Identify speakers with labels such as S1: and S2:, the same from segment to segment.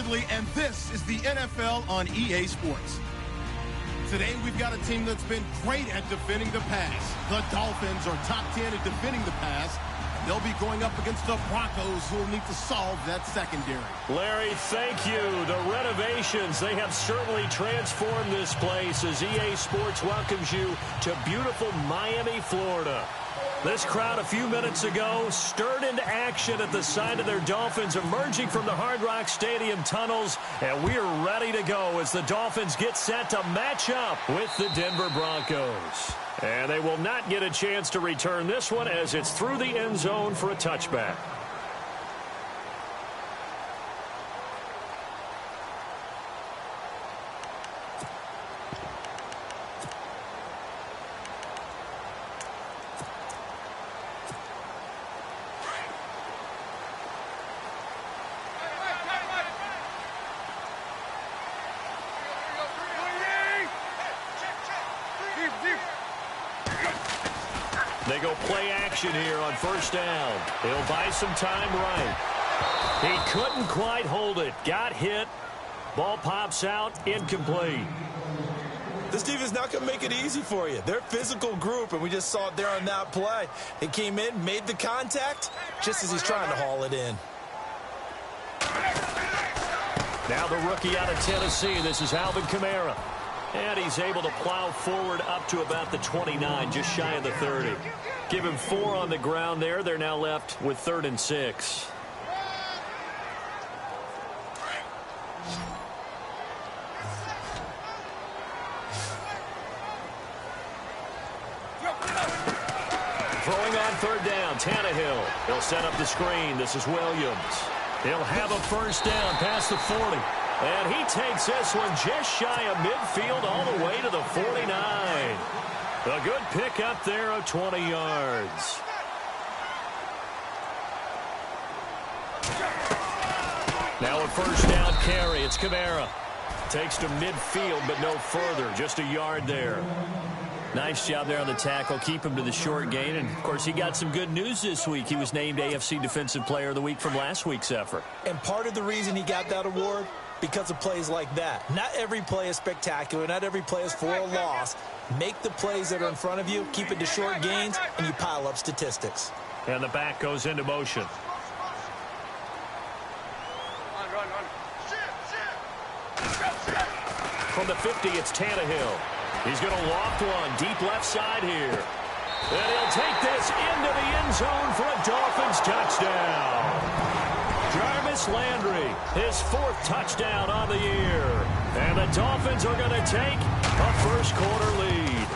S1: respectively, and this is the NFL on EA Sports. Today, we've got a team that's been great at defending the pass. The Dolphins are top 10 at defending the pass. And they'll be going up against the Broncos, who will need to solve that secondary.
S2: Larry, thank you. The renovations, they have certainly transformed this place as EA Sports welcomes you to beautiful Miami, Florida. This crowd a few minutes ago stirred into action at the side of their Dolphins emerging from the Hard Rock Stadium tunnels, and we are ready to go as the Dolphins get set to match up with the Denver Broncos. And they will not get a chance to return this one as it's through the end zone for a touchback. They go play action here on first down. He'll buy some time right. He couldn't quite hold it. Got hit. Ball pops out. Incomplete.
S3: This defense is not going to make it easy for you. They're a physical group, and we just saw it there on that play. They came in, made the contact, just as he's trying to haul it in.
S2: Now the rookie out of Tennessee. This is Alvin Kamara. And he's able to plow forward up to about the 29, just shy of the 30. Give him 4 on the ground there. They're now left with 3rd and 6. Throwing on 3rd down, Tannehill. He'll set up the screen. This is Williams. He'll have a first down past the 40. And he takes this one just shy of midfield all the way to the 49. A good pickup there of 20 yards. Now a first down carry. It's Kamara. Takes to midfield, but no further. Just a yard there. Nice job there on the tackle. Keep him to the short gain. And, of course, he got some good news this week. He was named AFC Defensive Player of the Week from last week's effort.
S3: And part of the reason he got that award, because of plays like that. Not every play is spectacular. Not every play is for a loss. Make the plays that are in front of you, keep it to short gains, and you pile up statistics.
S2: And the back goes into motion. From the 50, it's Tannehill. He's going to loft one deep left side here. And he'll take this into the end zone for a Dolphins touchdown. Jarvis Landry, his 4th touchdown on the year. And the Dolphins are going to take a first-quarter lead.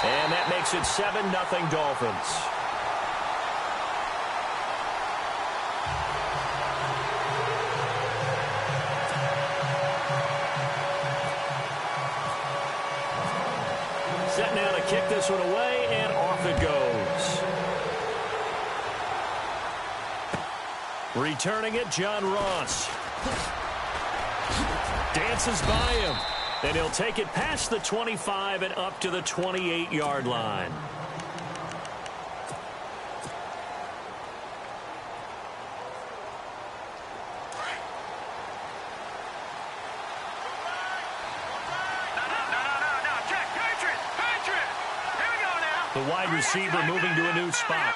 S2: And that makes it 7-0 Dolphins. Set now to kick this one away, and off it goes. Returning it, John Ross. Dances by him. And he'll take it past the 25 and up to the 28-yard line. The wide receiver moving to a new spot.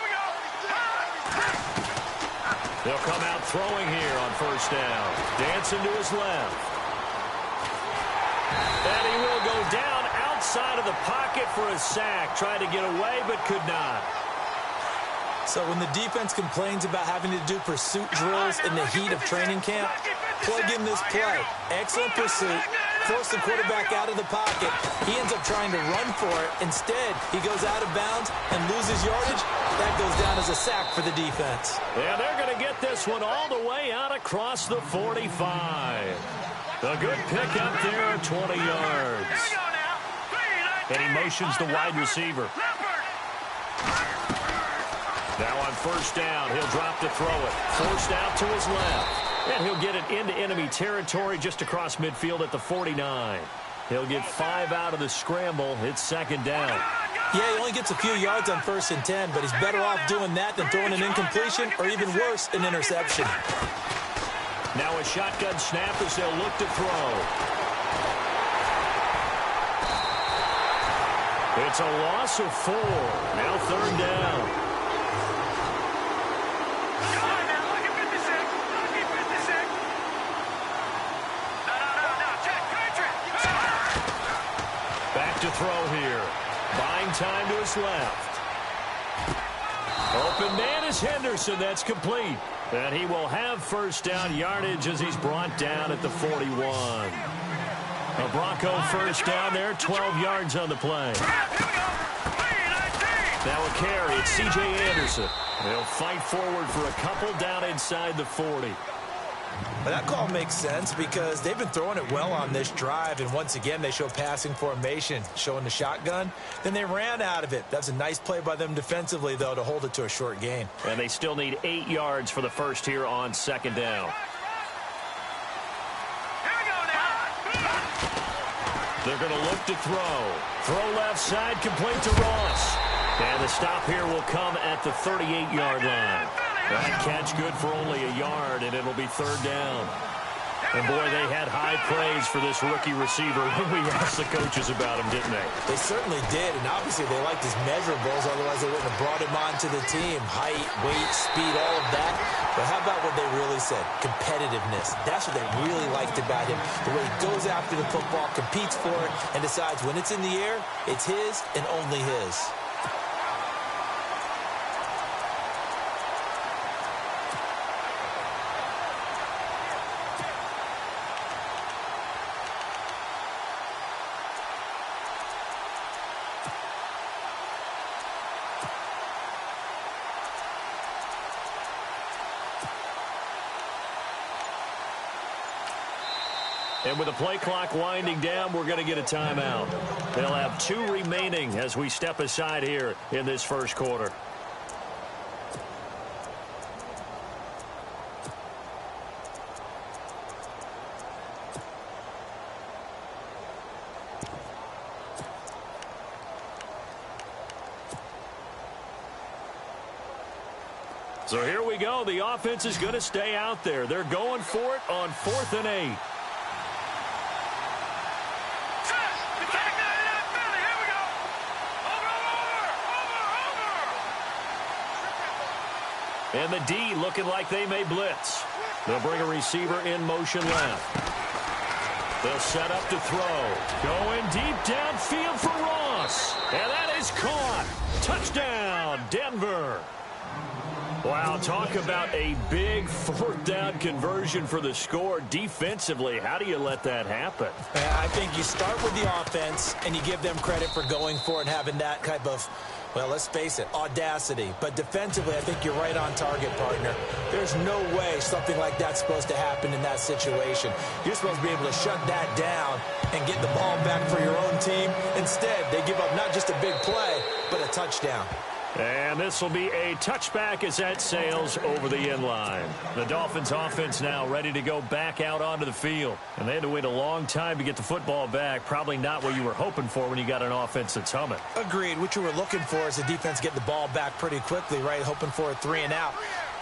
S2: They'll come out throwing here on first down. Dancing to his left. And he will go down outside of the pocket for a sack. Tried to get away, but could not.
S3: So when the defense complains about having to do pursuit drills in the heat of training camp, plug in this play. Excellent pursuit. Force the quarterback out of the pocket. He ends up trying to run for it. Instead, he goes out of bounds and loses yardage. That goes down as a sack for the defense.
S2: Yeah, they're going to get this one all the way out across the 45. A good pickup there, 20 yards. And he motions the wide receiver. Now on first down, he'll drop to throw it. Forced out to his left. And he'll get it into enemy territory just across midfield at the 49. He'll get 5 out of the scramble. It's second down.
S3: Yeah, he only gets a few yards on 1st and 10, but he's better off doing that than throwing an incompletion or even worse, an interception.
S2: Now a shotgun snap as they'll look to throw. It's a loss of 4. Now 3rd down. Back to throw here. Buying time to his left. Open man is Henderson. That's complete. And he will have first down yardage as he's brought down at the 41. A Bronco first down there, 12 yards on the play. Now a carry, it's C.J. Anderson. They'll fight forward for a couple down inside the 40.
S3: But that call makes sense because they've been throwing it well on this drive, and once again they show passing formation, showing the shotgun. Then they ran out of it. That's a nice play by them defensively, though, to hold it to a short gain.
S2: And they still need 8 yards for the first here on 2nd down. They're going to look to throw. Throw left side, complete to Ross. And the stop here will come at the 38-yard line. That catch good for only a yard, and it'll be 3rd down. And, boy, they had high praise for this rookie receiver when we asked the coaches about him, didn't they?
S3: They certainly did, and obviously they liked his measurables. Otherwise, they wouldn't have brought him onto the team. Height, weight, speed, all of that. But how about what they really said? Competitiveness. That's what they really liked about him. The way he goes after the football, competes for it, and decides when it's in the air, it's his and only his.
S2: And with the play clock winding down, we're going to get a timeout. They'll have 2 remaining as we step aside here in this first quarter. So here we go. The offense is going to stay out there. They're going for it on 4th and 8. And the D looking like they may blitz. They'll bring a receiver in motion left. They'll set up to throw. Going deep downfield for Ross. And that is caught. Touchdown, Denver. Wow, talk about a big 4th down conversion for the score. Defensively, how do you let that happen?
S3: I think you start with the offense, and you give them credit for going for it and having that type of, well, let's face it, audacity. But defensively, I think you're right on target, partner. There's no way something like that's supposed to happen in that situation. You're supposed to be able to shut that down and get the ball back for your own team. Instead, they give up not just a big play, but a touchdown.
S2: And this will be a touchback as that sails over the end line. The Dolphins offense now ready to go back out onto the field. And they had to wait a long time to get the football back. Probably not what you were hoping for when you got an offense that's humming.
S3: Agreed. What you were looking for is the defense get the ball back pretty quickly, right? Hoping for a 3 and out.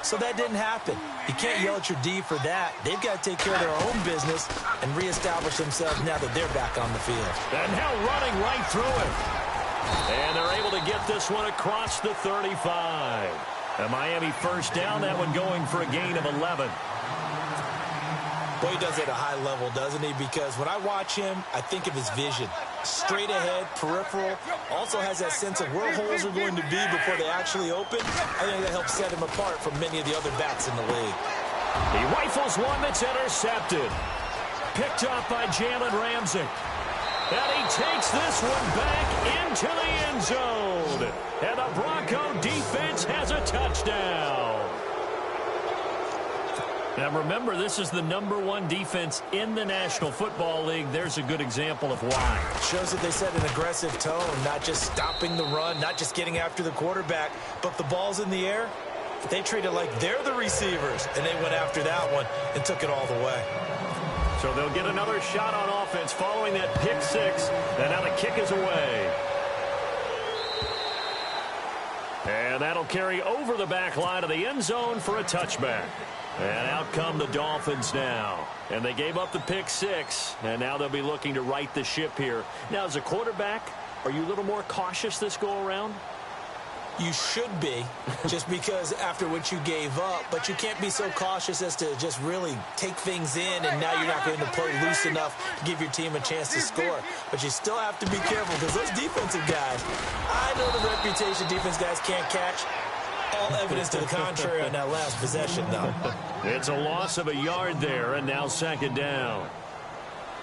S3: So that didn't happen. You can't yell at your D for that. They've got to take care of their own business and reestablish themselves now that they're back on the field.
S2: And now running right through it. And they're able to get this one across the 35. A Miami first down, that one going for a gain of 11.
S3: Boy, he does it at a high level, doesn't he? Because when I watch him, I think of his vision. Straight ahead, peripheral. Also has that sense of where holes are going to be before they actually open. I think that helps set him apart from many of the other backs in the league.
S2: He rifles one that's intercepted. Picked up by Jalen Ramsey. And he takes this one back into the end zone. And the Bronco defense has a touchdown. Now remember, this is the #1 defense in the National Football League. There's a good example of why.
S3: Shows that they set an aggressive tone, not just stopping the run, not just getting after the quarterback, but the ball's in the air. They treat it like they're the receivers, and they went after that one and took it all the way.
S2: So they'll get another shot on offense following that pick 6. And now the kick is away. And that'll carry over the back line of the end zone for a touchback. And out come the Dolphins now. And they gave up the pick 6, and now they'll be looking to right the ship here. Now, as a quarterback, are you a little more cautious this go-around?
S3: You should be, just because after what you gave up, but you can't be so cautious as to just really take things in, and now you're not going to play loose enough to give your team a chance to score. But you still have to be careful, because those defensive guys, I know the reputation defense guys can't catch. All evidence to the contrary on that last possession, though.
S2: It's a loss of a yard there, and now second down.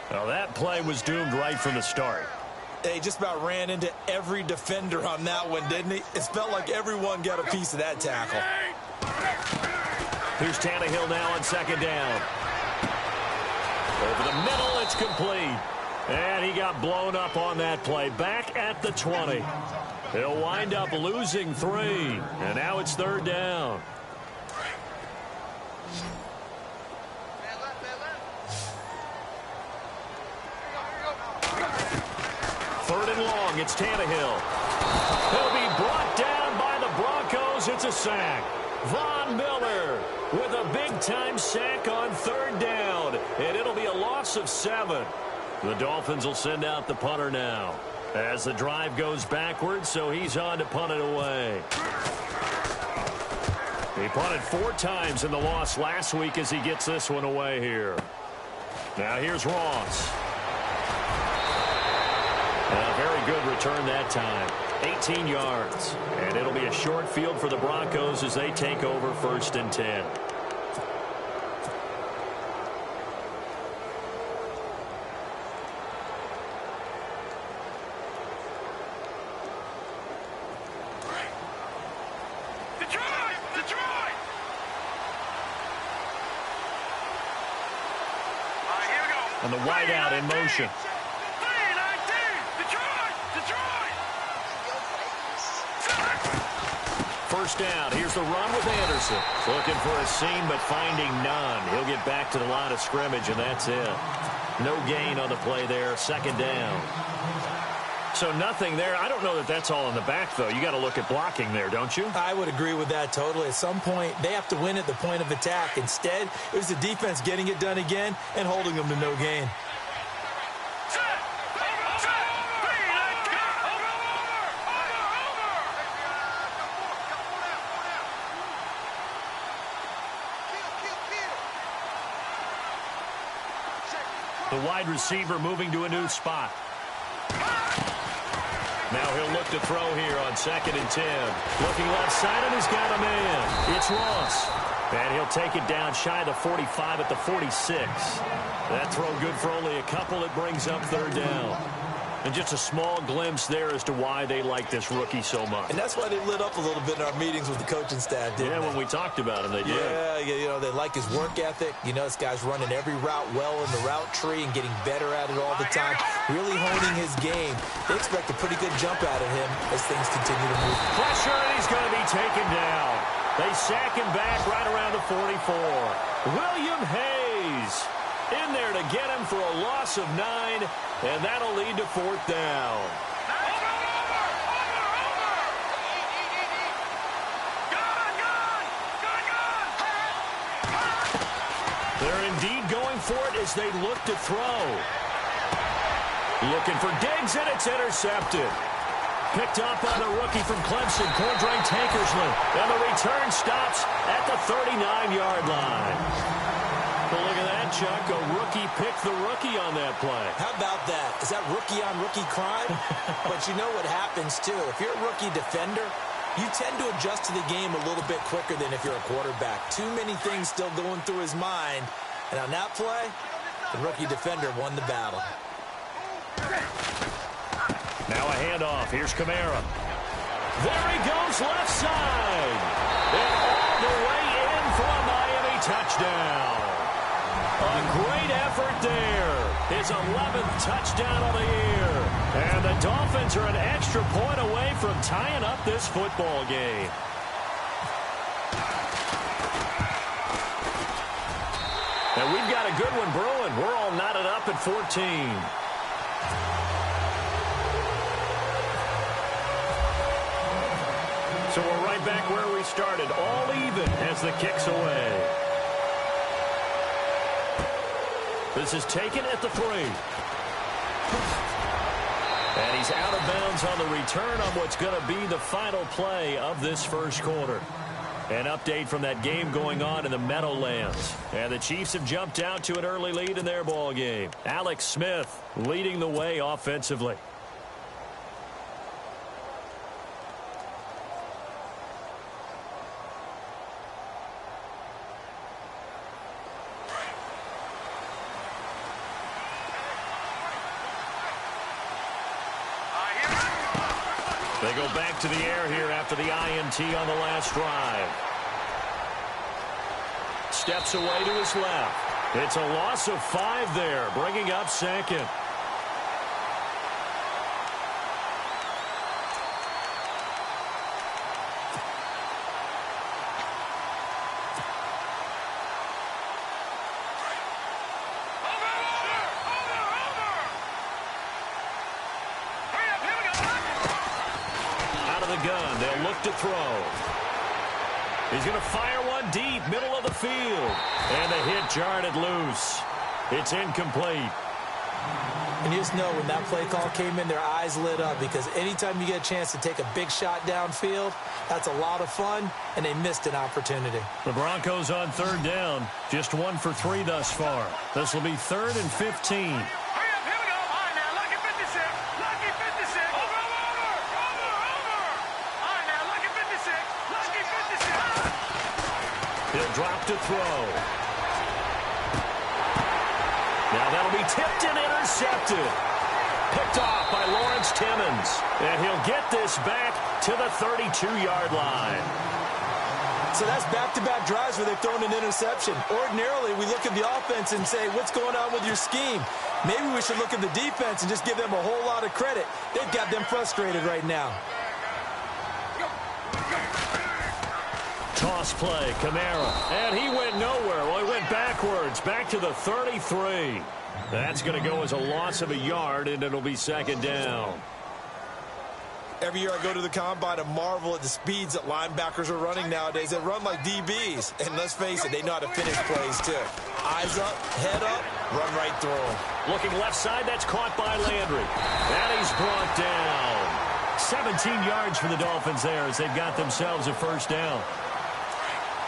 S2: Well, that play was doomed right from the start.
S3: They just about ran into every defender on that one, didn't he? It felt like everyone got a piece of that tackle.
S2: Here's Tannehill now on second down. Over the middle, it's complete. And he got blown up on that play. Back at the 20. He'll wind up losing 3. And now it's third down. Third and long, it's Tannehill. He'll be brought down by the Broncos. It's a sack. Von Miller with a big-time sack on third down. And it'll be a loss of 7. The Dolphins will send out the punter now. As the drive goes backwards, so he's on to punt it away. He punted 4 times in the loss last week as he gets this one away here. Now here's Ross. A very good return that time. 18 yards. And it'll be a short field for the Broncos as they take over first and 10. And the wideout in motion. First down. Here's the run with Anderson. Looking for a seam, but finding none. He'll get back to the line of scrimmage, and that's it. No gain on the play there. Second down. So nothing there. I don't know that that's all in the back, though. You got to look at blocking there, don't you?
S3: I would agree with that totally. At some point, they have to win at the point of attack. Instead, it was the defense getting it done again and holding them to no gain.
S2: The wide receiver moving to a new spot. Now he'll look to throw here on second and 10. Looking left side, and he's got a man. It's Ross. And he'll take it down shy of the 45 at the 46. That throw good for only a couple. It brings up third down. And just a small glimpse there as to why they like this rookie so much.
S3: And that's why they lit up a little bit in our meetings with the coaching staff, didn't they?
S2: When we talked about him, they did.
S3: Yeah, you know, they like his work ethic. You know, this guy's running every route well in the route tree and getting better at it all the time, really honing his game. They expect a pretty good jump out of him as things continue to move.
S2: Pressure, and he's going to be taken down. They sack him back right around the 44. William Hayes in there to get him for a loss of 9, and that'll lead to fourth down. They're indeed going for it as they look to throw. Looking for Diggs, and it's intercepted. Picked up by the rookie from Clemson, Cordray Tankersley. And the return stops at the 39-yard line. Well, look at that, Chuck. A rookie picked the rookie on that play.
S3: How about that? Is that rookie-on-rookie crime? But you know what happens, too. If you're a rookie defender, you tend to adjust to the game a little bit quicker than if you're a quarterback. Too many things still going through his mind. And on that play, the rookie defender won the battle.
S2: Now a handoff. Here's Kamara. There he goes, left side. And all the way in for a Miami touchdown. A great effort there. His 11th touchdown of the year. And the Dolphins are an extra point away from tying up this football game. And we've got a good one brewing. We're all knotted up at 14. So we're right back where we started. All even as the kick's away. This is taken at the 3. And he's out of bounds on the return on what's going to be the final play of this first quarter. An update from that game going on in the Meadowlands. And the Chiefs have jumped out to an early lead in their ball game. Alex Smith leading the way offensively. They go back to the air here after the INT on the last drive. Steps away to his left. It's a loss of 5 there, bringing up second. Gun. They'll look to throw. He's going to fire one deep, middle of the field. And the hit jarred it loose. It's incomplete.
S3: And you just know when that play call came in, their eyes lit up, because anytime you get a chance to take a big shot downfield, that's a lot of fun, and they missed an opportunity.
S2: The Broncos on third down, just 1 for 3 thus far. This will be 3rd and 15. He'll drop to throw. Now that'll be tipped and intercepted. Picked off by Lawrence Timmons. And he'll get this back to the 32-yard line.
S3: So that's back-to-back drives where they've thrown an interception. Ordinarily, we look at the offense and say, what's going on with your scheme? Maybe we should look at the defense and just give them a whole lot of credit. They've got them frustrated right now.
S2: Toss play, Kamara. And he went nowhere. Well, he went backwards, back to the 33. That's going to go as a loss of a yard, and it'll be 2nd down.
S3: Every year I go to the combine and marvel at the speeds that linebackers are running nowadays. They run like DBs. And let's face it, they know how to finish plays, too. Eyes up, head up, run right through them.
S2: Looking left side, that's caught by Landry. And he's brought down. 17 yards for the Dolphins there as they've got themselves a 1st down.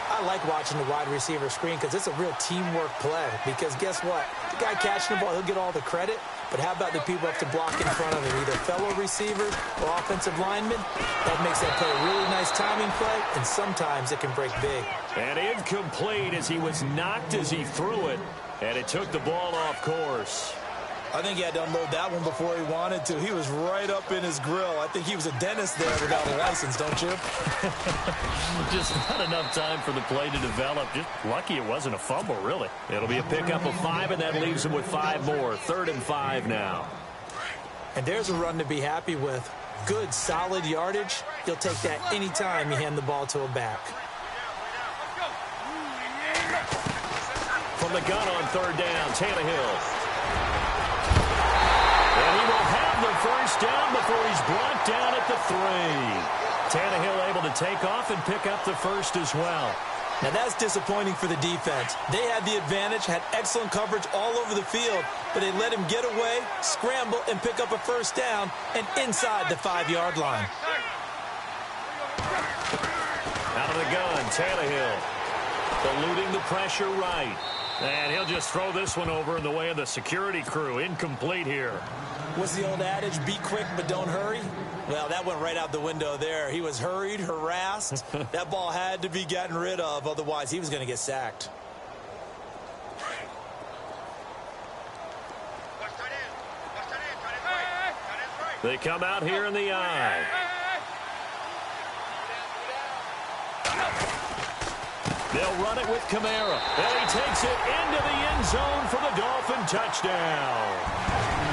S3: I like watching the wide receiver screen because it's a real teamwork play. Because guess what? The guy catching the ball, he'll get all the credit. But how about the people up to block in front of him, either fellow receivers or offensive linemen? That makes that play a really nice timing play, and sometimes it can break big.
S2: And incomplete as he was knocked as he threw it, and it took the ball off course.
S3: I think he had to unload that one before he wanted to. He was right up in his grill. I think he was a dentist there without a license, don't you?
S2: Just not enough time for the play to develop. Just lucky it wasn't a fumble, really. It'll be a pickup of 5, and that leaves him with 5 more. 3rd and 5 now.
S3: And there's a run to be happy with. Good, solid yardage. You'll take that anytime you hand the ball to a back.
S2: From the gun on 3rd down, Tannehill. And he will have the 1st down before he's brought down at the 3. Tannehill able to take off and pick up the 1st as well.
S3: Now that's disappointing for the defense. They had the advantage, had excellent coverage all over the field, but they let him get away, scramble, and pick up a 1st down and inside the 5-yard line.
S2: Out of the gun, Tannehill. Eluding the pressure right. And he'll just throw this one over in the way of the security crew. Incomplete here.
S3: What's the old adage? Be quick, but don't hurry? Well, that went right out the window there. He was hurried, harassed. That ball had to be gotten rid of. Otherwise, he was going to get sacked.
S2: They come out here in the eye. They'll run it with Kamara. And he takes it into the end zone for the Dolphin touchdown.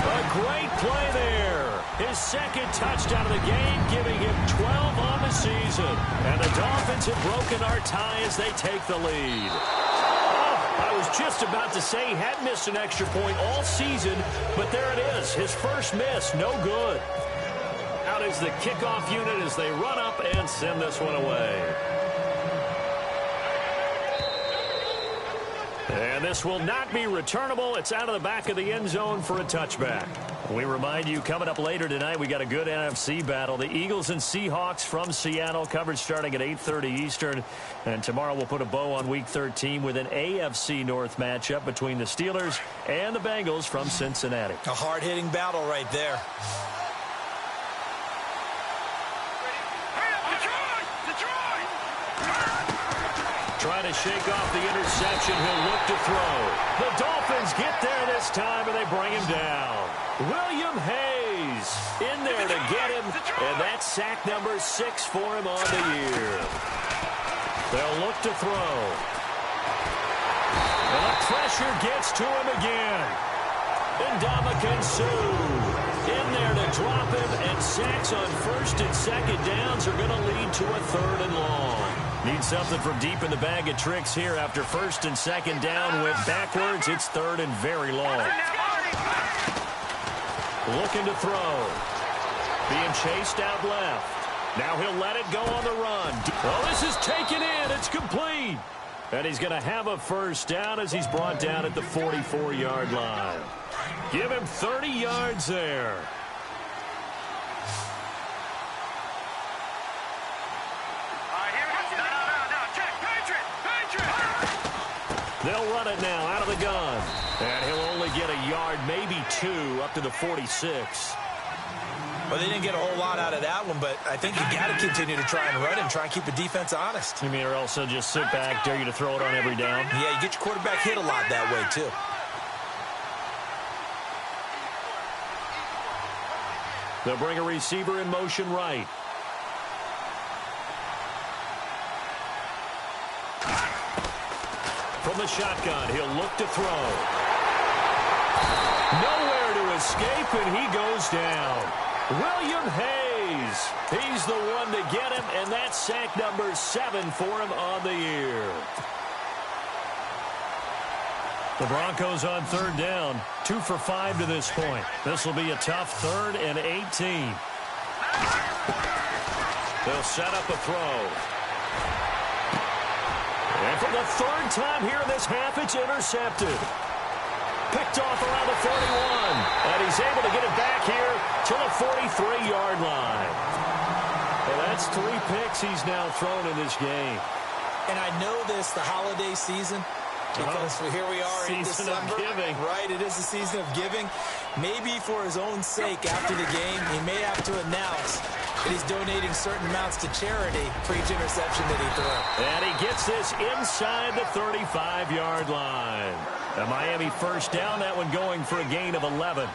S2: A great play there. His 2nd touchdown of the game, giving him 12 on the season. And the Dolphins have broken our tie as they take the lead. Oh, I was just about to say he had missed an extra point all season, but there it is. His first miss, no good. Out is the kickoff unit as they run up and send this one away. And this will not be returnable. It's out of the back of the end zone for a touchback. We remind you, coming up later tonight, we got a good NFC battle. The Eagles and Seahawks from Seattle, coverage starting at 8:30 Eastern. And tomorrow we'll put a bow on Week 13 with an AFC North matchup between the Steelers and the Bengals from Cincinnati.
S3: A hard-hitting battle right there.
S2: Trying to shake off the interception. He'll look to throw. The Dolphins get there this time, and they bring him down. William Hayes in there to get him, and that's sack number 6 for him on the year. They'll look to throw. And the pressure gets to him again. Ndamukong Suh in there to drop him, and sacks on first and second downs are going to lead to a 3rd and long. Need something from deep in the bag of tricks here. After first and second down went backwards, it's 3rd and very long. Looking to throw. Being chased out left. Now he'll let it go on the run. Well, this is taken in. It's complete. And he's going to have a first down as he's brought down at the 44-yard line. Give him 30 yards there. They'll run it now out of the gun. And he'll only get a yard, maybe 2, up to the 46.
S3: Well, they didn't get a whole lot out of that one, but I think you got to continue to try and run and try and keep the defense honest.
S2: You mean, or else they'll just sit back, dare you to throw it on every down?
S3: Yeah, you get your quarterback hit a lot that way, too.
S2: They'll bring a receiver in motion right. From the shotgun, he'll look to throw. Nowhere to escape, and he goes down. William Hayes, he's the one to get him, and that's sack number 7 for him on the year. The Broncos on 3rd down, 2 for 5 to this point. This will be a tough 3rd and 18. They'll set up a throw. And for the 3rd time here in this half, it's intercepted. Picked off around the 41. And he's able to get it back here to the 43-yard line. Well, that's 3 picks he's now thrown in this game.
S3: And I know this, the holiday season, because here we are in December.
S2: Season of giving.
S3: Right, it is the season of giving. Maybe for his own sake after the game, he may have to announce that he's donating certain amounts to charity for each interception that he threw.
S2: And he gets this inside the 35-yard line. A Miami first down, that one going for a gain of 11.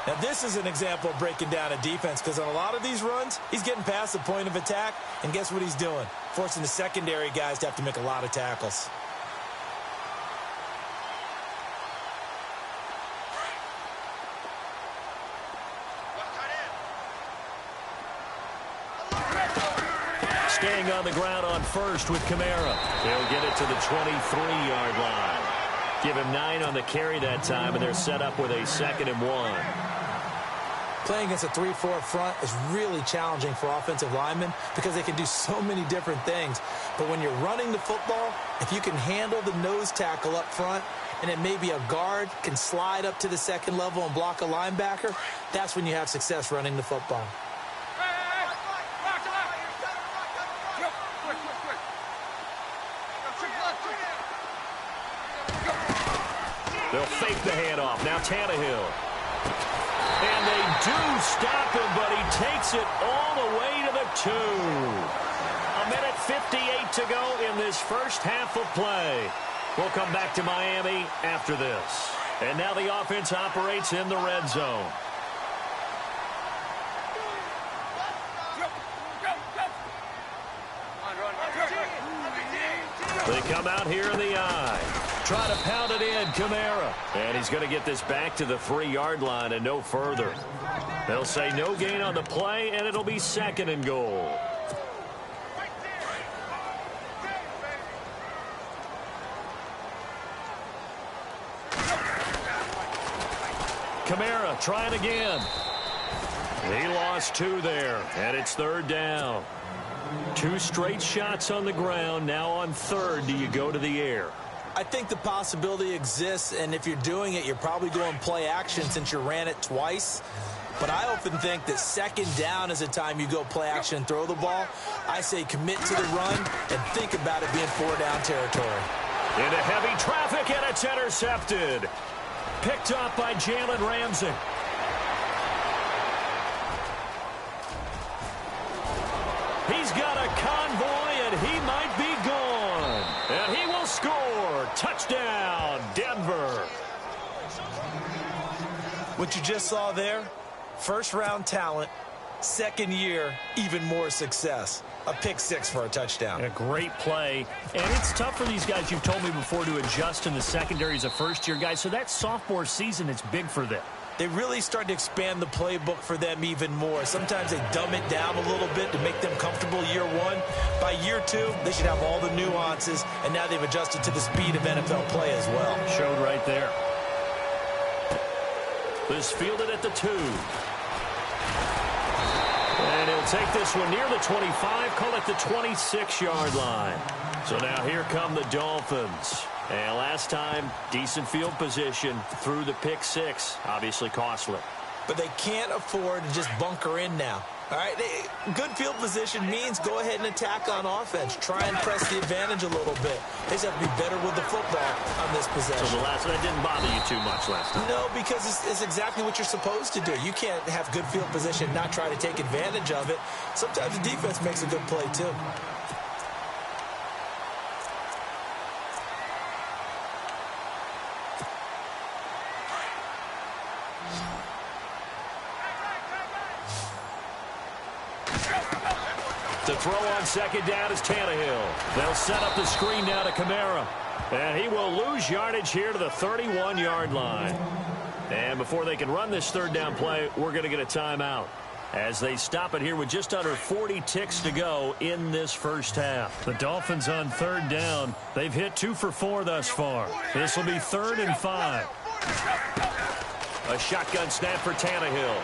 S3: Now, this is an example of breaking down a defense, because on a lot of these runs, he's getting past the point of attack, and guess what he's doing? Forcing the secondary guys to have to make a lot of tackles.
S2: Staying on the ground on first with Kamara. He'll get it to the 23-yard line. Give him 9 on the carry that time, and they're set up with a 2nd and 1.
S3: Playing against a 3-4 front is really challenging for offensive linemen because they can do so many different things. But when you're running the football, if you can handle the nose tackle up front, and then maybe a guard can slide up to the 2nd level and block a linebacker, that's when you have success running the football.
S2: They'll fake the handoff. Now Tannehill. And they do stop him, but he takes it all the way to the 2. A minute 58 to go in this first half of play. We'll come back to Miami after this. And now the offense operates in the red zone. They come out here in the eye. Try to pound it in, Kamara. And he's going to get this back to the 3-yard line and no further. They'll say no gain on the play, and it'll be 2nd and goal. Kamara trying again. He lost 2 there, and it's 3rd down. 2 straight shots on the ground. Now on 3rd, do you go to the air?
S3: I think the possibility exists, and if you're doing it, you're probably going play action since you ran it twice. But I often think that second down is a time you go play action and throw the ball. I say commit to the run and think about it being 4-down territory.
S2: Into heavy traffic, and it's intercepted. Picked up by Jalen Ramsey. He's got a convoy, and he might be gone. And he will score. Touchdown, Denver.
S3: What you just saw there, first-round talent, second year, even more success. A pick six for a touchdown.
S2: A great play. And it's tough for these guys, you've told me before, to adjust in the secondary as a first-year guy. So that sophomore season, it's big for them.
S3: They really start to expand the playbook for them even more. Sometimes they dumb it down a little bit to make them comfortable year one. By year two, they should have all the nuances, and now they've adjusted to the speed of NFL play as well.
S2: Showed right there. This fielded at the 2. And he'll take this one near the 25, call it the 26-yard line. So now here come the Dolphins. And last time, decent field position through the pick six. Obviously costly.
S3: But they can't afford to just bunker in now. All right, good field position means go ahead and attack on offense. Try and press the advantage a little bit. They just have to be better with the football on this possession.
S2: So the last one didn't bother you too much last time?
S3: No, because it's exactly what you're supposed to do. You can't have good field position and not try to take advantage of it. Sometimes the defense makes a good play, too.
S2: To throw on second down is Tannehill. They'll set up the screen now to Kamara. And he will lose yardage here to the 31-yard line. And before they can run this third down play, we're going to get a timeout as they stop it here with just under 40 ticks to go in this first half. The Dolphins on third down. They've hit 2 for 4 thus far. This will be 3rd and 5. A shotgun snap for Tannehill.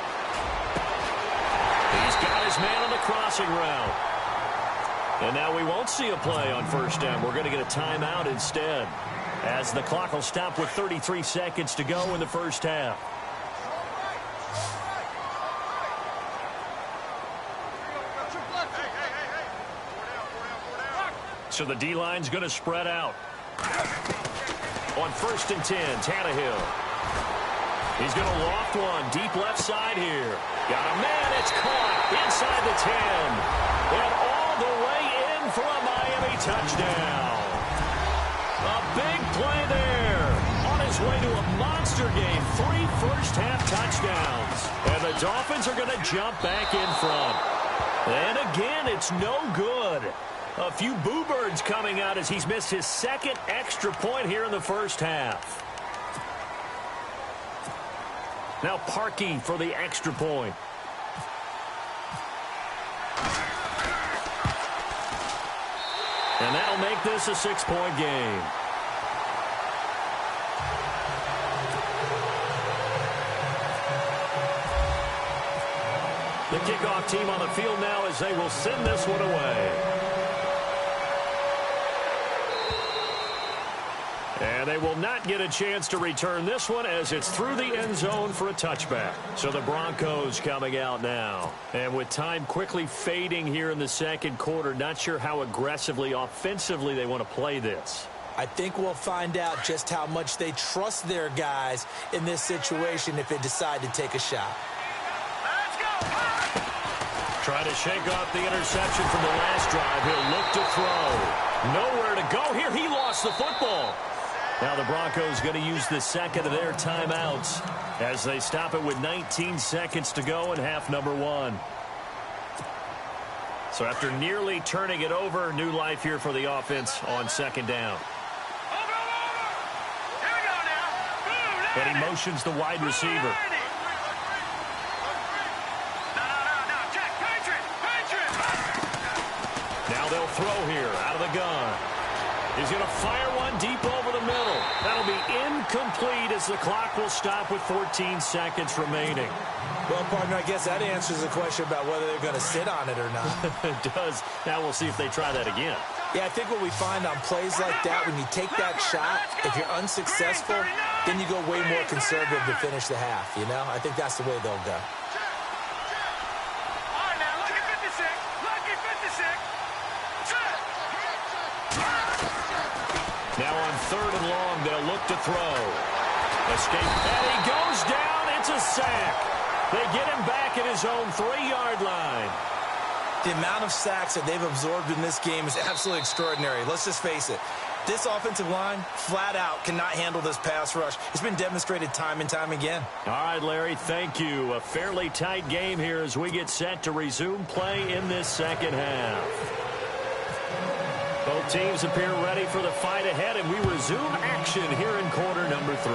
S2: He's got his man on the crossing route. And now we won't see a play on first down. We're going to get a timeout instead, as the clock will stop with 33 seconds to go in the first half. So the D-line's going to spread out. On 1st and 10, Tannehill. He's going to loft one deep left side here. Got a man. It's caught inside the 10. And all the way in for a Miami touchdown. A big play there. On his way to a monster game. 3 first-half touchdowns. And the Dolphins are going to jump back in front. And again, it's no good. A few boo birds coming out as he's missed his 2nd extra point here in the first half. Now Parkey for the extra point. And that'll make this a 6-point game. The kickoff team on the field now as they will send this one away. And they will not get a chance to return this one as it's through the end zone for a touchback. So the Broncos coming out now. And with time quickly fading here in the second quarter, not sure how aggressively, offensively they want to play this.
S3: I think we'll find out just how much they trust their guys in this situation if they decide to take a shot.
S2: Let's go! Trying to shake off the interception from the last drive. He'll look to throw. Nowhere to go here. He lost the football. Now the Broncos going to use the second of their timeouts as they stop it with 19 seconds to go in half number 1. So after nearly turning it over, new life here for the offense on second down. And he motions the wide receiver. Now they'll throw here out of the gun. He's going to fire one deep over the middle. That'll be incomplete as the clock will stop with 14 seconds remaining.
S3: Well, partner, I guess that answers the question about whether they're going to sit on it or not.
S2: It does. Now we'll see if they try that again.
S3: Yeah, I think what we find on plays like that, when you take that shot, if you're unsuccessful, then you go way more conservative to finish the half, you know? I think that's the way they'll go.
S2: Now on 3rd and long, they'll look to throw. Escape, and he goes down. It's a sack. They get him back at his own 3-yard line.
S3: The amount of sacks that they've absorbed in this game is absolutely extraordinary. Let's just face it. This offensive line, flat out, cannot handle this pass rush. It's been demonstrated time and time again.
S2: All right, Larry, thank you. A fairly tight game here as we get set to resume play in this second half. Both teams appear ready for the fight ahead, and we resume action here in quarter number 3.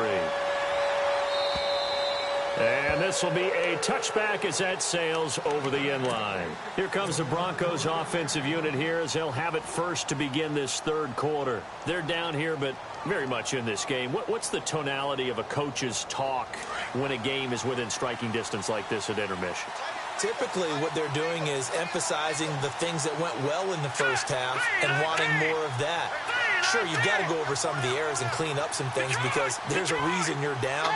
S2: And this will be a touchback as that sails over the end line. Here comes the Broncos offensive unit here as they'll have it first to begin this 3rd quarter. They're down here, but very much in this game. What's the tonality of a coach's talk when a game is within striking distance like this at intermission?
S3: Typically, what they're doing is emphasizing the things that went well in the first half and wanting more of that. Sure, you've got to go over some of the errors and clean up some things because there's a reason you're down.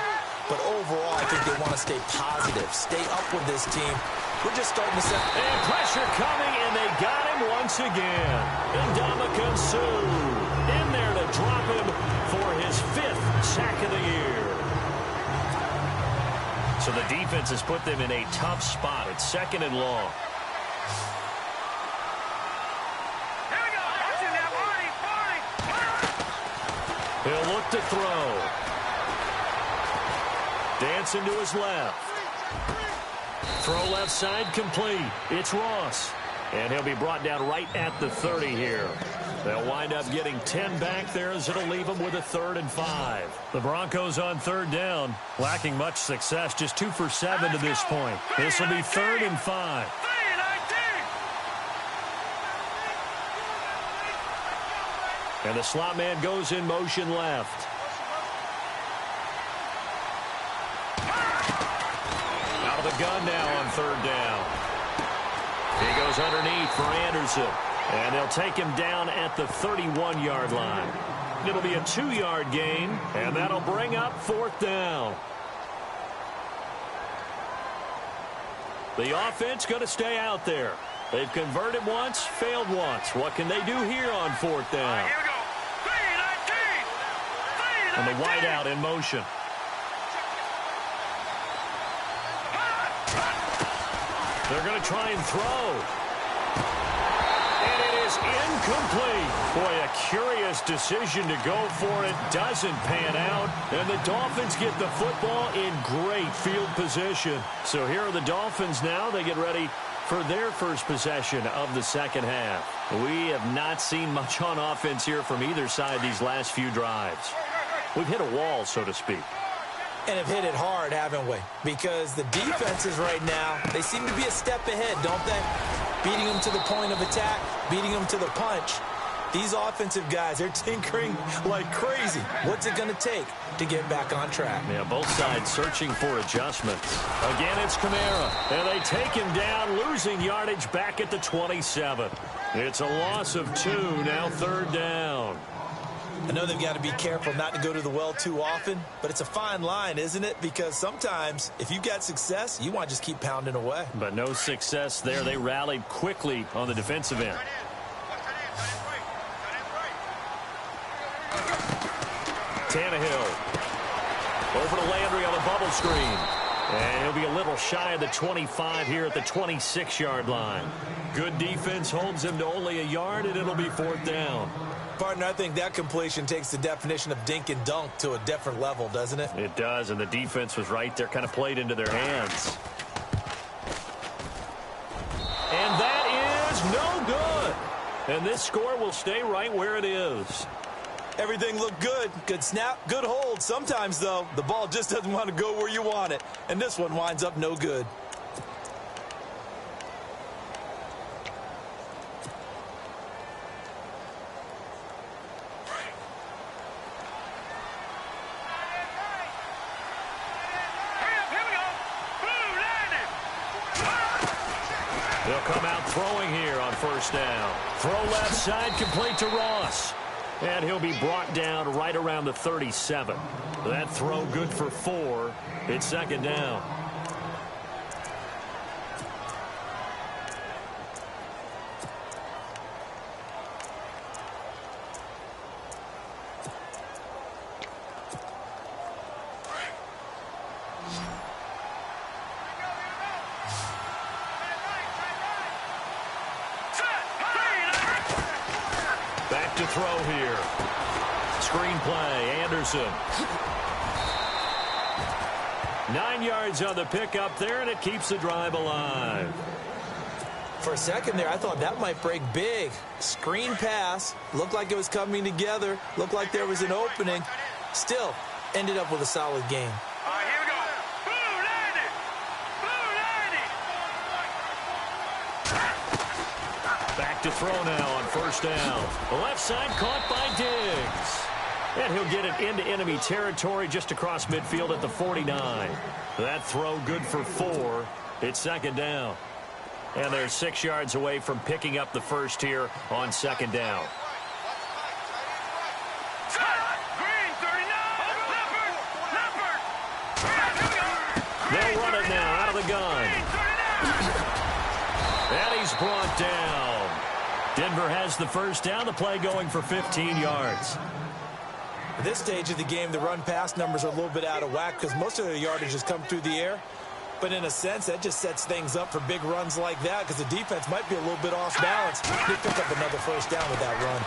S3: But overall, I think they want to stay positive, stay up with this team. We're just starting to set.
S2: And pressure coming, and they got him once again. Ndamukong Suh in there to drop him for his 5th sack of the year. So the defense has put them in a tough spot. It's 2nd and long. He'll look to throw. Dancing to his left. Throw left side complete. It's Ross. And he'll be brought down right at the 30 here. They'll wind up getting 10 back there as it'll leave them with a 3rd and 5. The Broncos on 3rd down, lacking much success, just 2 for 7 to this point. This will be 3rd and 5. And the slot man goes in motion left. Out of the gun now on 3rd down. He goes underneath for Anderson. And they'll take him down at the 31-yard line. It'll be a 2-yard gain, and that'll bring up 4th down. The offense going to stay out there. They've converted once, failed once. What can they do here on 4th down? And the wideout in motion. They're going to try and throw. And it is incomplete. Boy, a curious decision to go for it. Doesn't pan out. And the Dolphins get the football in great field position. So here are the Dolphins now. They get ready for their first possession of the second half. We have not seen much on offense here from either side these last few drives. We've hit a wall, so to speak.
S3: And have hit it hard, haven't we? Because the defenses right now, they seem to be a step ahead, don't they? Beating them to the point of attack, beating them to the punch. These offensive guys, they're tinkering like crazy. What's it going to take to get back on track?
S2: Yeah, both sides searching for adjustments. Again, it's Kamara. And they take him down, losing yardage back at the 27. It's a loss of 2, now 3rd down.
S3: I know they've got to be careful not to go to the well too often, but it's a fine line, isn't it? Because sometimes, if you've got success, you want to just keep pounding away.
S2: But no success there. They rallied quickly on the defensive end. Tannehill over to Landry on the bubble screen. And he'll be a little shy of the 25 here at the 26-yard line. Good defense holds him to only a yard, and it'll be 4th down.
S3: Partner, I think that completion takes the definition of dink and dunk to a different level, doesn't it?
S2: It does, and the defense was right there, kind of played into their hands. And that is no good. And this score will stay right where it is.
S3: Everything looked good. Good snap, good hold. Sometimes, though, the ball just doesn't want to go where you want it. And this one winds up no good.
S2: They'll come out throwing here on first down. Throw left side, complete to Ross. And he'll be brought down right around the 37. That throw good for 4. It's second down. Back to throw here. Screenplay, Anderson. 9 yards on the pickup there, and it keeps the drive alive.
S3: For a second there, I thought that might break big. Screen pass. Looked like it was coming together. Looked like there was an opening. Still, ended up with a solid game.
S4: All right, here we go.
S2: Back to throw now on first down. The left side caught by Diggs. And he'll get it into enemy territory just across midfield at the 49. That throw good for 4. It's second down. And they're 6 yards away from picking up the first here on second down. They'll run it now out of the gun. And he's brought down. Denver has the first down. The play going for 15 yards.
S3: At this stage of the game, the run-pass numbers are a little bit out of whack because most of their yardage has come through the air. But in a sense, that just sets things up for big runs like that because the defense might be a little bit off balance. They pick up another first down with that run.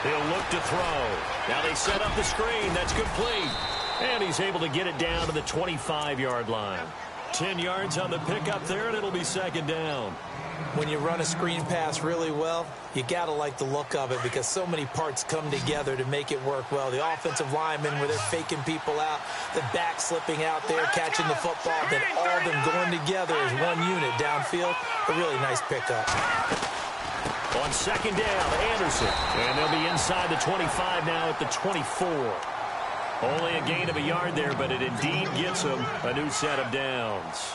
S2: He'll look to throw. Now they set up the screen. That's complete. And he's able to get it down to the 25-yard line. 10 yards on the pickup there, and it'll be second down.
S3: When you run a screen pass really well, you got to like the look of it because so many parts come together to make it work well. The offensive linemen where they're faking people out, the back slipping out there, catching the football, then all of them going together as one unit downfield. A really nice pickup.
S2: On second down, Anderson. And they'll be inside the 25 now at the 24. Only a gain of a yard there, but it indeed gets them a new set of downs.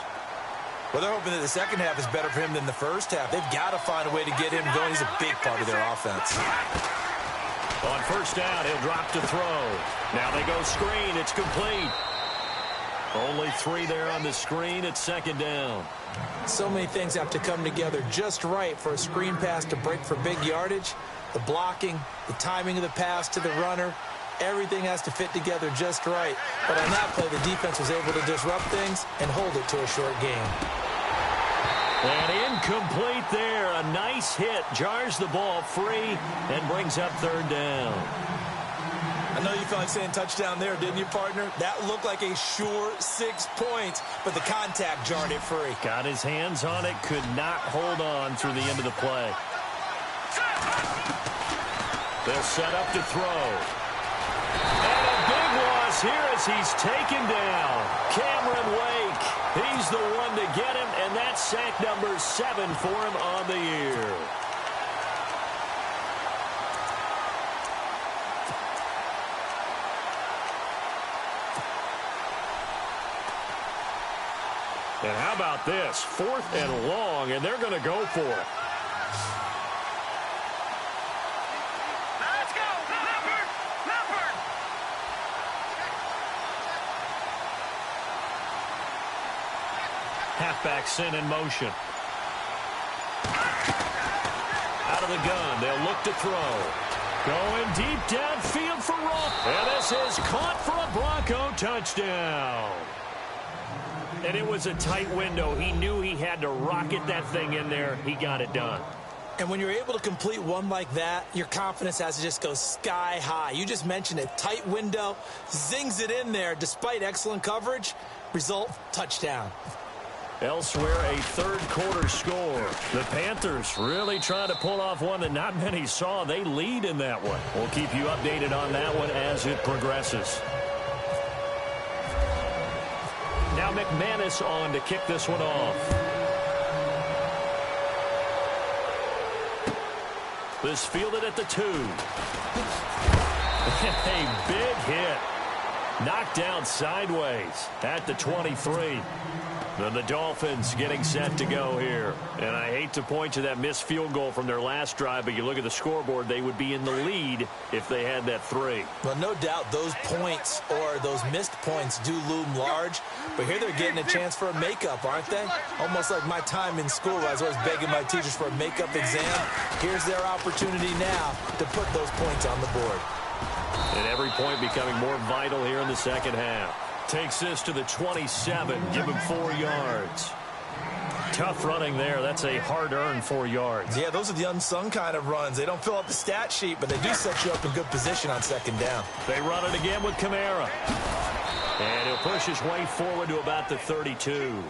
S3: Well, they're hoping that the second half is better for him than the first half. They've got to find a way to get him going. He's a big part of their offense.
S2: On first down, he'll drop to throw. Now they go screen. It's complete. Only 3 there on the screen. It's second down.
S3: So many things have to come together just right for a screen pass to break for big yardage. The blocking, the timing of the pass to the runner, everything has to fit together just right. But on that play, the defense was able to disrupt things and hold it to a short game.
S2: And incomplete there. A nice hit. Jars the ball free and brings up third down.
S3: I know you felt like saying touchdown there, didn't you, partner? That looked like a sure 6 points, but the contact jarred it free.
S2: Got his hands on it. Could not hold on through the end of the play. They'll set up to throw. And a big loss here as he's taken down. Cameron Wake. He's the one to get him, and that's sack number 7 for him on the year. And how about this? 4th and long, and they're going to go for it. Halfback sent in motion. Out of the gun. They'll look to throw. Going deep downfield for Ross. And this is caught for a Bronco touchdown. And it was a tight window. He knew he had to rocket that thing in there. He got it done.
S3: And when you're able to complete one like that, your confidence has to just go sky high. You just mentioned it. Tight window. Zings it in there despite excellent coverage. Result, touchdown.
S2: Elsewhere, a third-quarter score. The Panthers really trying to pull off one that not many saw. They lead in that one. We'll keep you updated on that one as it progresses. Now McManus on to kick this one off. This fielded at the 2. A big hit. Knocked down sideways at the 23. Then the Dolphins getting set to go here. And I hate to point to that missed field goal from their last drive, but you look at the scoreboard, they would be in the lead if they had that 3.
S3: Well, no doubt those points or those missed points do loom large. But here they're getting a chance for a makeup, aren't they? Almost like my time in school. I was always begging my teachers for a makeup exam. Here's their opportunity now to put those points on the board.
S2: And every point becoming more vital here in the second half. Takes this to the 27. Give him 4 yards. Tough running there. That's a hard-earned 4 yards.
S3: Yeah, those are the unsung kind of runs. They don't fill up the stat sheet, but they do set you up in good position on second down.
S2: They run it again with Kamara. And he'll push his way forward to about the 32.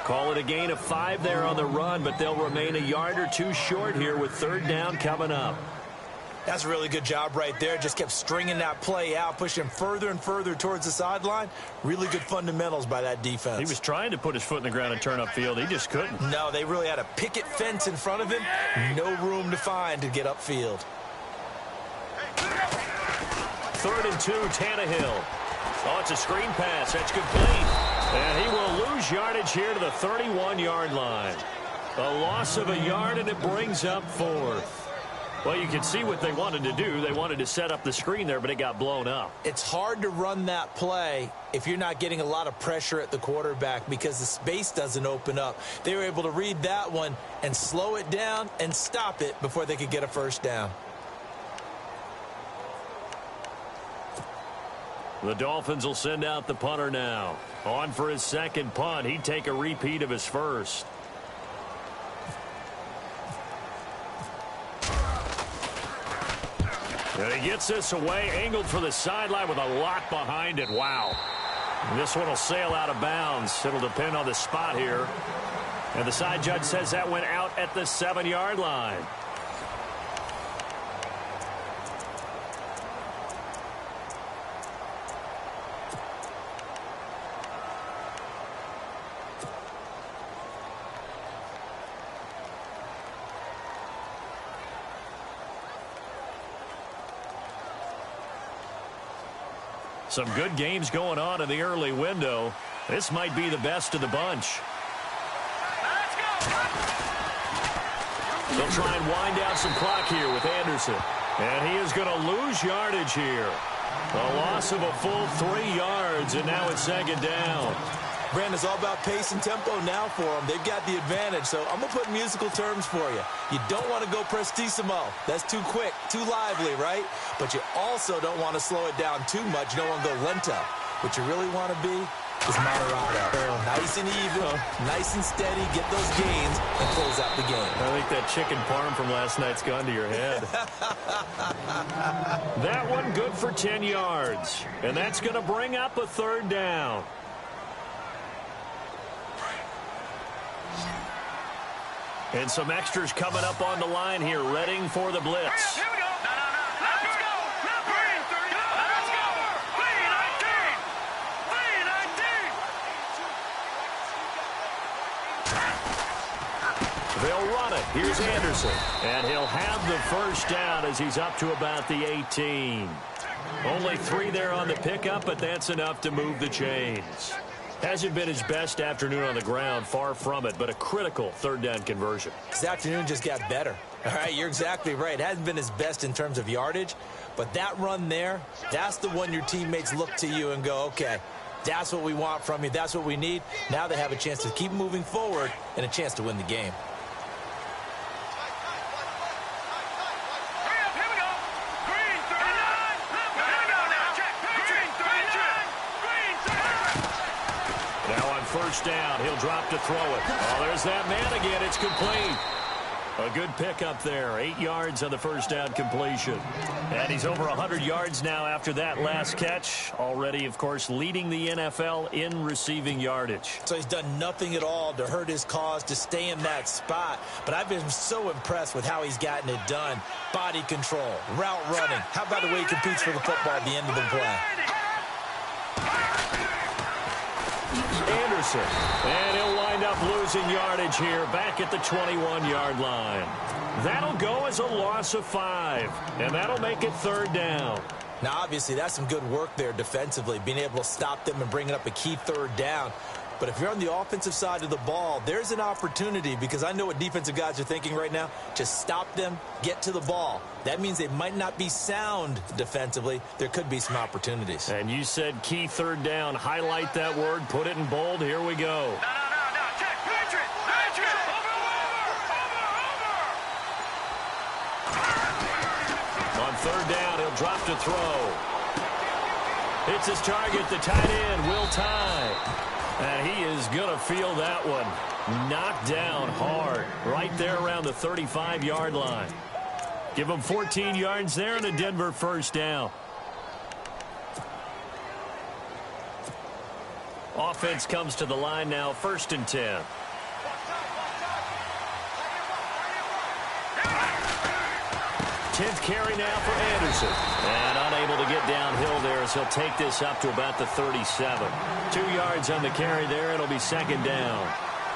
S2: Call it a gain of 5 there on the run, but they'll remain a yard or 2 short here with third down coming up.
S3: That's a really good job right there. Just kept stringing that play out, pushing him further and further towards the sideline. Really good fundamentals by that defense.
S2: He was trying to put his foot in the ground and turn upfield. He just couldn't.
S3: No, they really had a picket fence in front of him. No room to find to get upfield.
S2: 3rd and 2, Tannehill. Oh, it's a screen pass. That's complete. And he will lose yardage here to the 31-yard line. A loss of a yard, and it brings up 4th. Well, you can see what they wanted to do. They wanted to set up the screen there, but it got blown up.
S3: It's hard to run that play if you're not getting a lot of pressure at the quarterback because the space doesn't open up. They were able to read that one and slow it down and stop it before they could get a first down.
S2: The Dolphins will send out the punter now. On for his second punt. He'd take a repeat of his first. And he gets this away, angled for the sideline with a lot behind it. Wow. And this one will sail out of bounds. It'll depend on the spot here. And the side judge says that went out at the 7-yard line. Some good games going on in the early window. This might be the best of the bunch. They'll try and wind down some clock here with Anderson. And he is going to lose yardage here. A loss of a full 3 yards, and now it's second down.
S3: Brandon, it's all about pace and tempo now for them. They've got the advantage, so I'm going to put musical terms for you. You don't want to go prestissimo. That's too quick, too lively, right? But you also don't want to slow it down too much. You don't want to go lento. What you really want to be is moderado. Nice and even, nice and steady, get those gains, and close out the game.
S2: I think that chicken parm from last night's gone to your head. That one good for 10 yards. And that's going to bring up a third down. And some extras coming up on the line here, readying for the blitz.
S4: Here we go. Let's go. Green 30. Let's go. Green 19. Green 19.
S2: They'll run it. Here's Anderson. And he'll have the first down as he's up to about the 18. Only 3 there on the pickup, but that's enough to move the chains. Hasn't been his best afternoon on the ground, far from it, but a critical third down conversion.
S3: This afternoon just got better. All right, you're exactly right. It hasn't been his best in terms of yardage, but that run there, that's the one your teammates look to you and go, okay, that's what we want from you. That's what we need. Now they have a chance to keep moving forward and a chance to win the game.
S2: First down. He'll drop to throw it. Oh, there's that man again. It's complete. A good pickup there. 8 yards on the first down completion. And he's over 100 yards now after that last catch. Already, of course, leading the NFL in receiving yardage.
S3: So he's done nothing at all to hurt his cause, to stay in that spot. But I've been so impressed with how he's gotten it done. Body control, route running. How about the way he competes for the football at the end of the play?
S2: Anderson, and he'll wind up losing yardage here back at the 21-yard line. That'll go as a loss of 5, and that'll make it third down.
S3: Now, obviously, that's some good work there defensively, being able to stop them and bringing up a key third down. But if you're on the offensive side of the ball, there's an opportunity, because I know what defensive guys are thinking right now. Just stop them, get to the ball. That means they might not be sound defensively. There could be some opportunities.
S2: And you said key third down. Highlight that word. Put it in bold. Here we go.
S4: No. Check. Patriot.
S2: On third down, he'll drop to throw. Hits his target, the tight end, Will Tye. And he is going to feel that one. Knocked down hard. Right there around the 35-yard line. Give him 14 yards there and a Denver first down. Offense comes to the line now, 1st and 10. Tenth carry now for Anderson. And unable to get downhill there as he'll take this up to about the 37. 2 yards on the carry there. It'll be 2nd down.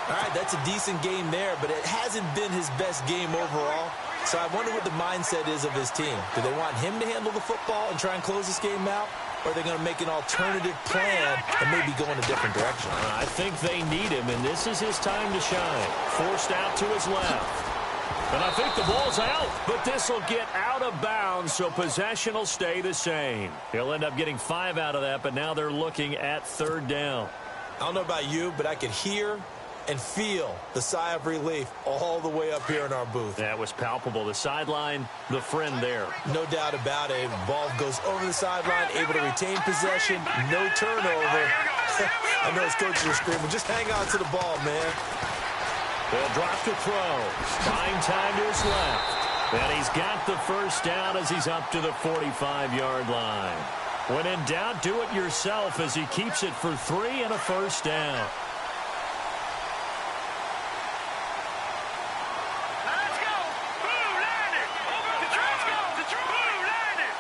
S3: All right, that's a decent game there, but it hasn't been his best game overall. So I wonder what the mindset is of his team. Do they want him to handle the football and try and close this game out? Or are they going to make an alternative plan and maybe go in a different direction?
S2: I think they need him, and this is his time to shine. Forced out to his left. And I think the ball's out, but this will get out of bounds, so possession will stay the same. He'll end up getting 5 out of that, but now they're looking at 3rd down.
S3: I don't know about you, but I could hear and feel the sigh of relief all the way up here in our booth.
S2: That was palpable. The sideline, the friend there.
S3: No doubt about it. Ball goes over the sideline, able to retain possession, no turnover. I know his coaches are screaming, just hang on to the ball, man.
S2: They'll drop to throw. Buying time to his left. And he's got the first down as he's up to the 45-yard line. When in doubt, do it yourself as he keeps it for 3 and a first down.
S4: Let's go. Blue landed. Let's go. Blue landed.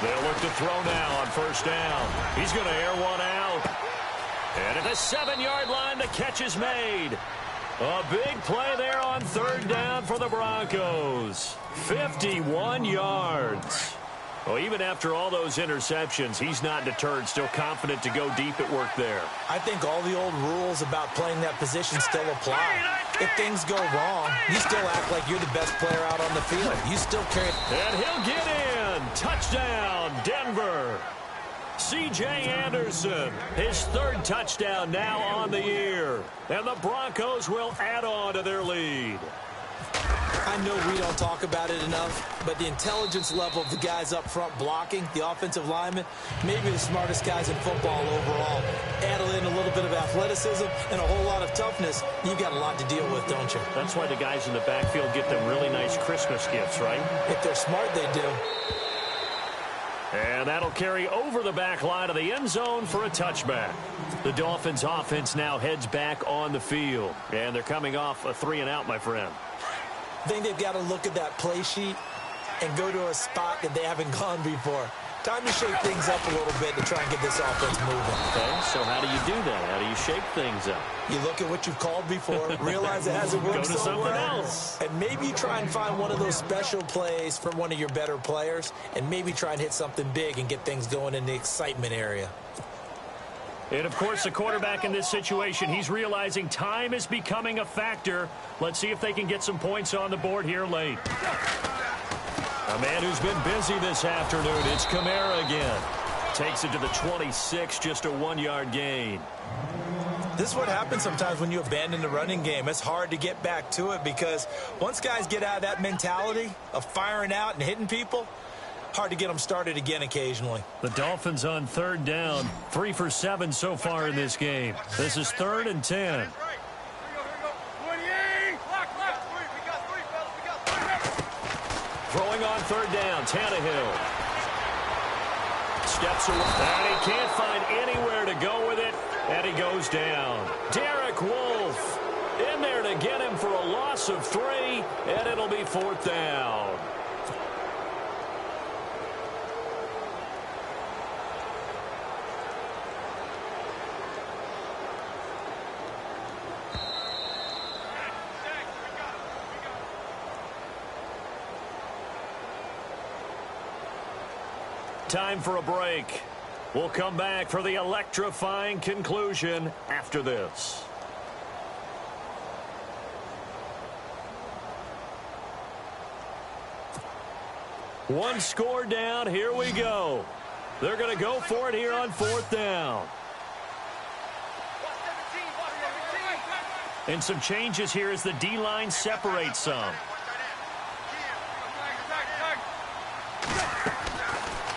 S2: They'll look to throw now on first down. He's going to air one out. And at the 7-yard line, the catch is made. A big play there on 3rd down for the Broncos. 51 yards. Well, even after all those interceptions, he's not deterred, still confident to go deep at work there.
S3: I think all the old rules about playing that position still apply. If things go wrong, you still act like you're the best player out on the field. You still carry.
S2: And he'll get in. Touchdown, Denver. C.J. Anderson, his 3rd touchdown now on the year. And the Broncos will add on to their lead.
S3: I know we don't talk about it enough, but the intelligence level of the guys up front blocking, the offensive linemen, maybe the smartest guys in football overall. Add in a little bit of athleticism and a whole lot of toughness, you've got a lot to deal with, don't you?
S2: That's why the guys in the backfield get them really nice Christmas gifts, right?
S3: If they're smart, they do.
S2: And that'll carry over the back line of the end zone for a touchback. The Dolphins offense now heads back on the field. And they're coming off a 3-and-out, my friend.
S3: I think they've got to look at that play sheet and go to a spot that they haven't gone before. Time to shake things up a little bit to try and get this offense moving.
S2: Okay, so how do you do that? How do you shake things up?
S3: You look at what you've called before, realize it hasn't worked
S2: Go to
S3: so
S2: something
S3: well,
S2: else.
S3: and maybe you try and find one of those special plays from one of your better players, and maybe try and hit something big and get things going in the excitement area.
S2: And, of course, the quarterback in this situation, he's realizing time is becoming a factor. Let's see if they can get some points on the board here late. A man who's been busy this afternoon, it's Kamara again. Takes it to the 26, just a 1-yard gain.
S3: This is what happens sometimes when you abandon the running game. It's hard to get back to it because once guys get out of that mentality of firing out and hitting people, hard to get them started again occasionally.
S2: The Dolphins on 3rd down, 3 for 7 so far in this game. This is 3rd and 10. Throwing on 3rd down, Tannehill. Steps away, and he can't find anywhere to go with it, and he goes down. Derek Wolfe in there to get him for a loss of 3, and it'll be 4th down. Time for a break. We'll come back for the electrifying conclusion after this. One score down. Here we go. They're going to go for it here on 4th down. And some changes here as the D-line separates some.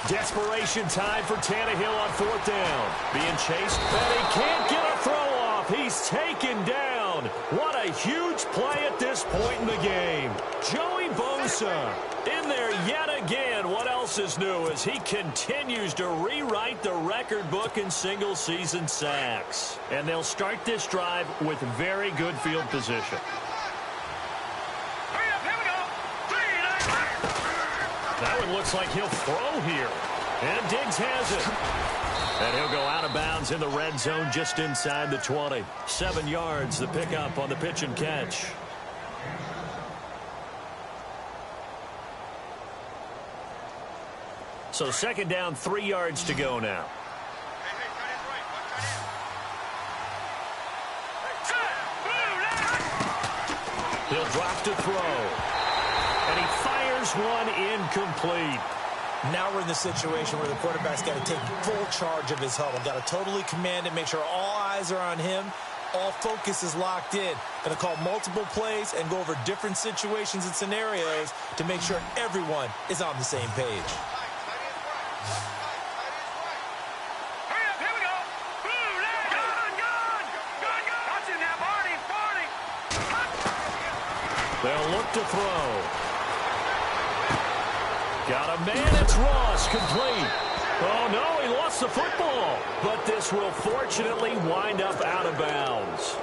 S2: Desperation time for Tannehill on 4th down. Being chased, but he can't get a throw off. He's taken down. What a huge play at this point in the game. Joey Bosa in there yet again. What else is new as he continues to rewrite the record book in single-season sacks. And they'll start this drive with very good field position. That one looks like he'll throw here. And Diggs has it. And he'll go out of bounds in the red zone just inside the 20. 7 yards, the pickup on the pitch and catch. So 2nd down, 3 yards to go now. He'll drop to throw. And he fires one incomplete.
S3: Now we're in the situation where the quarterback's got to take full charge of his huddle. Got to totally command it, make sure all eyes are on him. All focus is locked in. Going to call multiple plays and go over different situations and scenarios to make sure everyone is on the same page.
S2: They'll look to throw. Got a man, it's Ross, complete. Oh, no, he lost the football. But this will fortunately wind up out of bounds.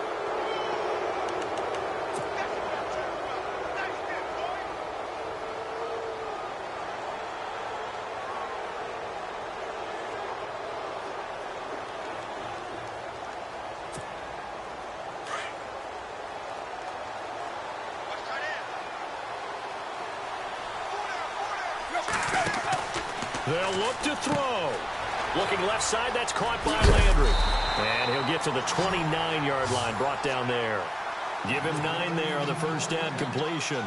S2: They'll look to throw. Looking left side, that's caught by Landry. And he'll get to the 29-yard line, brought down there. Give him 9 there on the 1st down completion.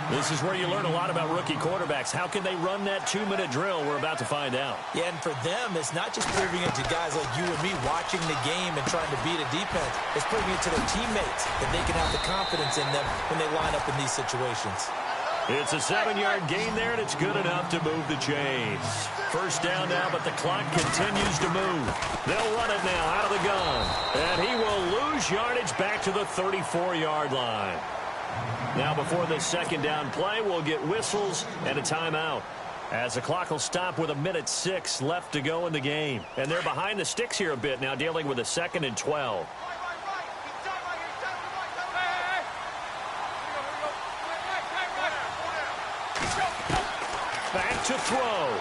S2: This is where you learn a lot about rookie quarterbacks. How can they run that 2-minute drill? We're about to find out.
S3: Yeah, and for them, it's not just proving it to guys like you and me watching the game and trying to beat a defense. It's proving it to their teammates that they can have the confidence in them when they line up in these situations.
S2: It's a 7-yard gain there, and it's good enough to move the chains. 1st down now, but the clock continues to move. They'll run it now out of the gun. And he will lose yardage back to the 34-yard line. Now, before this 2nd down play, we'll get whistles and a timeout. As the clock will stop with 1:06 left to go in the game. And they're behind the sticks here a bit now, dealing with a 2nd and 12. Back to throw.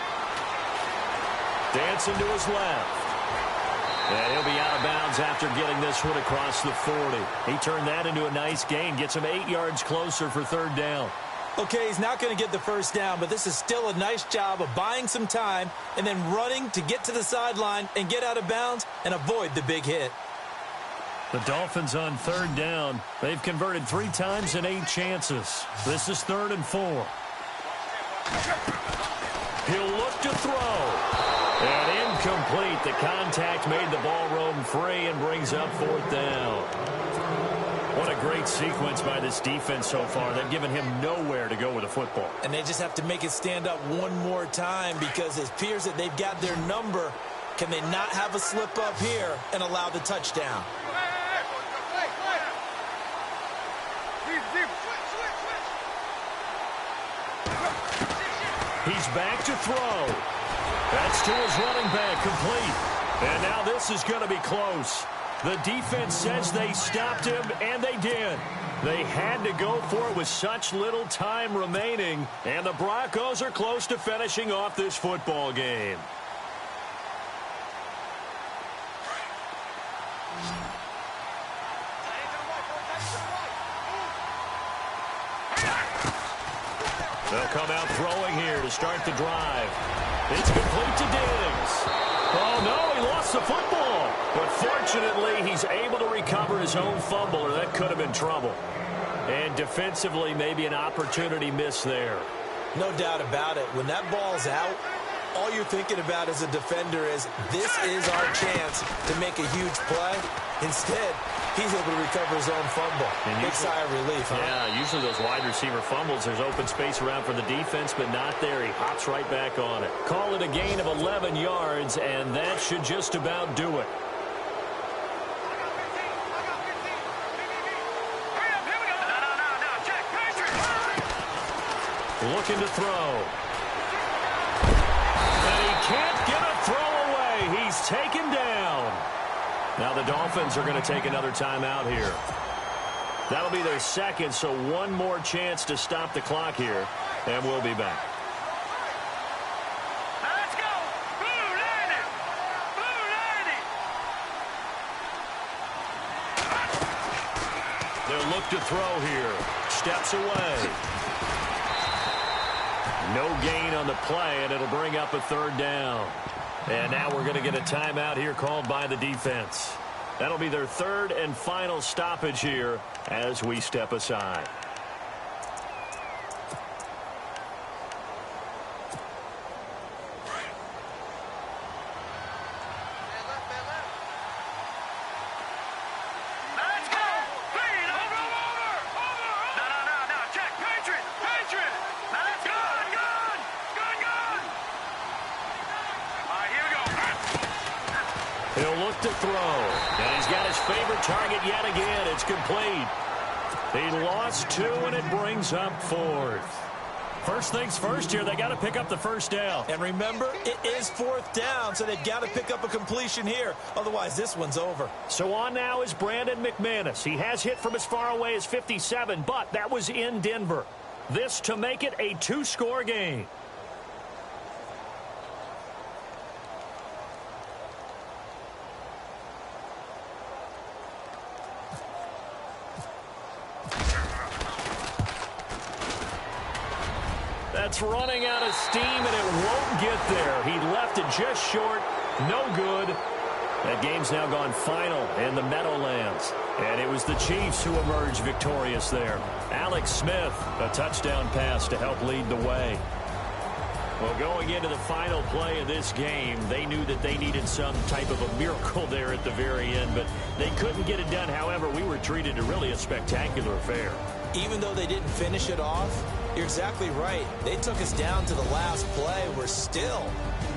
S2: Dancing to his left. And he'll be out of bounds after getting this one across the 40. He turned that into a nice gain. Gets him 8 yards closer for 3rd down.
S3: Okay, he's not going to get the 1st down, but this is still a nice job of buying some time and then running to get to the sideline and get out of bounds and avoid the big hit.
S2: The Dolphins on 3rd down. They've converted 3 times in 8 chances. This is 3rd and 4. He'll look to throw. And incomplete. The contact made the ball roam free and brings up 4th down. What a great sequence by this defense so far. They've given him nowhere to go with the football.
S3: And they just have to make it stand up one more time because it appears that they've got their number. Can they not have a slip up here and allow the touchdown?
S2: He's back to throw. That's to his running back, complete. And now this is going to be close. The defense says they stopped him, and they did. They had to go for it with such little time remaining, and the Broncos are close to finishing off this football game. They'll come out throwing here to start the drive. It's complete to Diggs. Oh, no, he lost the football. But fortunately, he's able to recover his own fumble, or that could have been trouble. And defensively, maybe an opportunity missed there.
S3: No doubt about it. When that ball's out, all you're thinking about as a defender is, this is our chance to make a huge play. Instead, he's able to recover his own fumble. Big sigh of relief, huh?
S2: Yeah, usually those wide receiver fumbles, there's open space around for the defense, but not there. He hops right back on it. Call it a gain of 11 yards, and that should just about do it. Looking to throw. And he can't get a throw away. He's taken down. Now the Dolphins are going to take another timeout here. That'll be their second, so one more chance to stop the clock here, and we'll be back.
S4: Let's go. Blue Lightning. Blue Lightning.
S2: They'll look to throw here. Steps away. No gain on the play, and it'll bring up a third down. And now we're going to get a timeout here called by the defense. That'll be their third and final stoppage here as we step aside.
S4: Let's go. Clean. Over. No. Check. Patriot. Let's go. Good. All right, here we go.
S2: He'll look to throw. And he's got his favorite target yet again. It's complete. He lost two, and it brings up fourth. First things first here, they got to pick up the first down.
S3: And remember, it is fourth down, so they've got to pick up a completion here. Otherwise, this one's over.
S2: So on now is Brandon McManus. He has hit from as far away as 57, but that was in Denver. This to make it a two-score game. That's running out of steam, and it won't get there. He left it just short. No good. That game's now gone final in the Meadowlands. And it was the Chiefs who emerged victorious there. Alex Smith, a touchdown pass to help lead the way. Well, going into the final play of this game, they knew that they needed some type of a miracle there at the very end, but they couldn't get it done. However, we were treated to really a spectacular affair.
S3: Even though they didn't finish it off, you're exactly right. They took us down to the last play.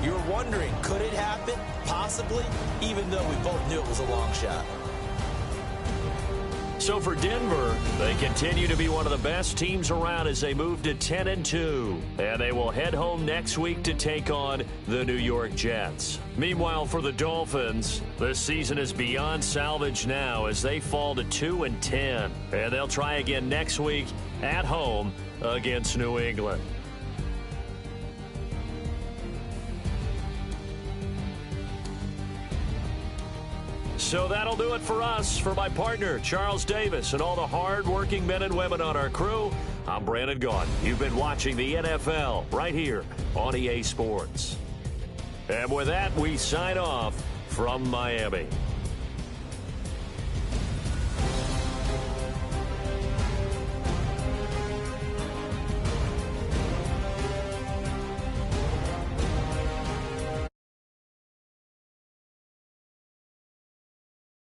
S3: You're wondering, could it happen? Possibly, even though we both knew it was a long shot.
S2: So for Denver, they continue to be one of the best teams around as they move to 10-2. And they will head home next week to take on the New York Jets. Meanwhile, for the Dolphins, this season is beyond salvage now as they fall to 2-10. And they'll try again next week at home against New England. So that'll do it for us. For my partner, Charles Davis, and all the hard-working men and women on our crew, I'm Brandon Gaudin. You've been watching the NFL right here on EA Sports. And with that, we sign off from Miami.